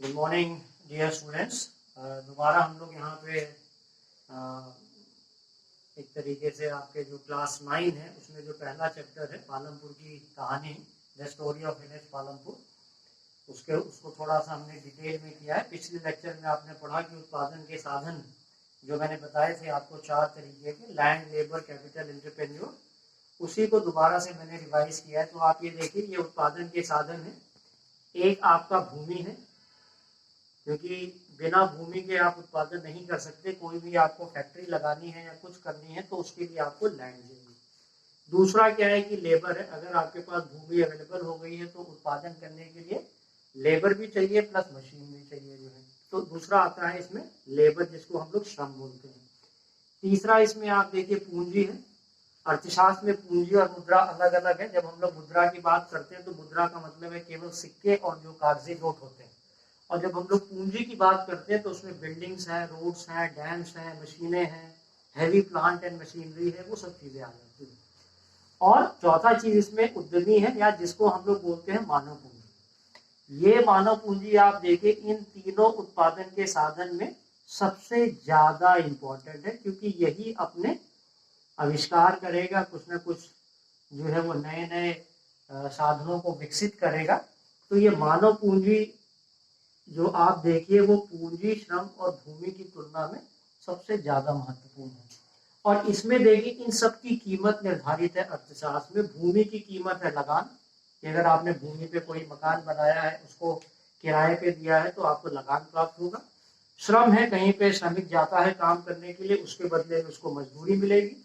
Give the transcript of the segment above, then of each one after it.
Good morning dear students. दोबारा हम लोग यहाँ पे एक तरीके से आपके जो क्लास 9 है उसमें जो पहला चैप्टर है पालमपुर की कहानी, the story of village Palampur, उसको थोड़ा सा हमने डिटेल में किया है। पिछले लेक्चर में आपने पढ़ा कि उत्पादन के साधन जो मैंने बताए थे आपको 4 तरीके के, लैंड, लेबर, कैपिटल, एंटरप्रेन्योर, उसी को दोबारा से मैंने रिवाइज किया है। तो आप ये देखिए, ये उत्पादन के साधन है। एक आपका भूमि है, क्योंकि बिना भूमि के आप उत्पादन नहीं कर सकते। कोई भी आपको फैक्ट्री लगानी है या कुछ करनी है तो उसके लिए आपको लैंड चाहिए। दूसरा क्या है कि लेबर है। अगर आपके पास भूमि अवेलेबल हो गई है तो उत्पादन करने के लिए लेबर भी चाहिए प्लस मशीन भी चाहिए जो है। तो दूसरा आता है इसमें लेबर, जिसको हम लोग श्रम बोलते हैं। तीसरा इसमें आप देखिए पूंजी है। अर्थशास्त्र में पूंजी और मुद्रा अलग अलग है। जब हम लोग मुद्रा की बात करते हैं तो मुद्रा का मतलब है केवल सिक्के और जो कागजी नोट होते हैं, और जब हम लोग पूंजी की बात करते हैं तो उसमें बिल्डिंग्स हैं, रोड्स हैं, डैम्स हैं, मशीनें हैं, हैवी प्लांट एंड मशीनरी है, वो सब चीजें आ जाती हैं। और चौथा चीज इसमें उद्यमी है, या जिसको हम लोग बोलते हैं मानव पूंजी। ये मानव पूंजी आप देखिए इन तीनों उत्पादन के साधन में सबसे ज्यादा इंपॉर्टेंट है, क्योंकि यही अपने आविष्कार करेगा, कुछ ना कुछ जो है वो नए नए साधनों को विकसित करेगा। तो ये मानव पूंजी जो आप देखिए वो पूंजी, श्रम और भूमि की तुलना में सबसे ज्यादा महत्वपूर्ण है। और इसमें देखिए इन सब की कीमत निर्धारित है अर्थशास्त्र में। भूमि की कीमत है लगान, कि अगर आपने भूमि पे कोई मकान बनाया है, उसको किराए पे दिया है तो आपको लगान प्राप्त होगा। श्रम है, कहीं पे श्रमिक जाता है काम करने के लिए, उसके बदले में उसको मजदूरी मिलेगी।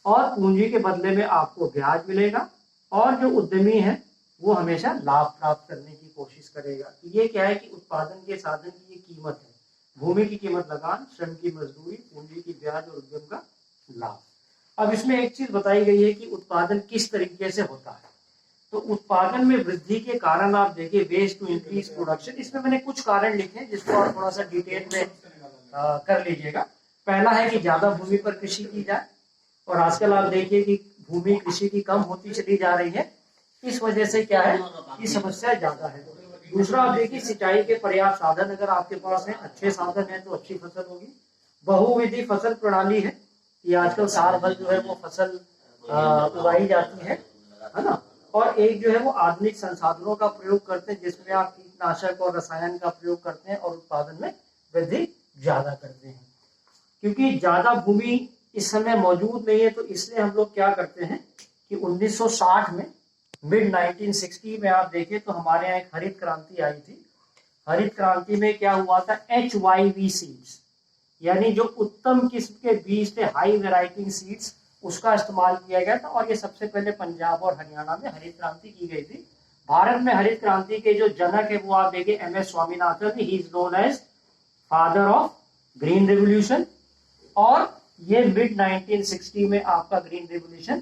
और पूंजी के बदले में आपको ब्याज मिलेगा। और जो उद्यमी है वो हमेशा लाभ प्राप्त करने की कोशिश करेगा। तो ये क्या है कि उत्पादन के साधन की ये कीमत है। भूमि की कीमत लगान, श्रम की मजदूरी, पूंजी की ब्याज और उद्यम का लाभ। अब इसमें एक चीज बताई गई है कि उत्पादन किस तरीके से होता है। तो उत्पादन में वृद्धि के कारण आप देखिए, वेस्ट टू इंक्रीज प्रोडक्शन, इसमें मैंने कुछ कारण लिखे हैं जिसको आप थोड़ा सा डिटेल में कर लीजिएगा। पहला है कि ज्यादा भूमि पर कृषि की जाए, और आजकल आप देखिए कि भूमि कृषि की कम होती चली जा रही है। इस वजह से क्या है कि समस्या ज्यादा है। दूसरा आप देखिए सिंचाई के पर्याप्त साधन अगर आपके पास है, अच्छे साधन है, तो अच्छी फसल होगी। बहुविधि फसल प्रणाली है, ये आजकल साल भर जो है वो फसल उगाई जाती है ना। और एक जो है वो आधुनिक संसाधनों का प्रयोग करते हैं, जिसमें आप कीटनाशक और रसायन का प्रयोग करते हैं और उत्पादन में वृद्धि ज्यादा करते हैं। क्योंकि ज्यादा भूमि इस समय मौजूद नहीं है, तो इसलिए हम लोग क्या करते हैं कि 1960 में, मिड 1960 में आप देखें तो हमारे यहाँ एक हरित क्रांति आई थी। हरित क्रांति में क्या हुआ था, HYV सीड्स, यानी जो उत्तम किस्म के बीज थे, हाई वेराइटी सीड्स, उसका इस्तेमाल किया गया था। और ये सबसे पहले पंजाब और हरियाणा में हरित क्रांति की गई थी। भारत में हरित क्रांति के जो जनक है वो आप देखिए MS Swaminathan, he is known as father of green revolution. और ये मिड 1960 में आपका ग्रीन रेवोल्यूशन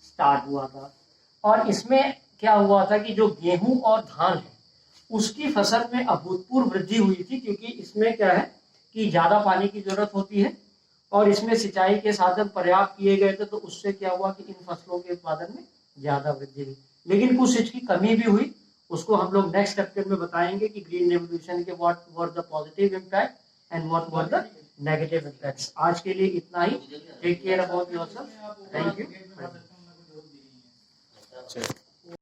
स्टार्ट हुआ था। और इसमें क्या हुआ था कि जो गेहूं और धान है उसकी फसल में अभूतपूर्व वृद्धि हुई थी, क्योंकि इसमें क्या है कि ज्यादा पानी की जरूरत होती है और इसमें सिंचाई के साधन पर्याप्त किए गए थे। तो उससे क्या हुआ कि इन फसलों के उत्पादन में ज्यादा वृद्धि हुई। लेकिन कुछ चीज की कमी भी हुई, उसको हम लोग नेक्स्ट चैप्टर में बताएंगे कि ग्रीन रेवोल्यूशन के what were the positive impact and what were the negative impacts. आज के लिए इतना ही। Take care about yourself. Thank you.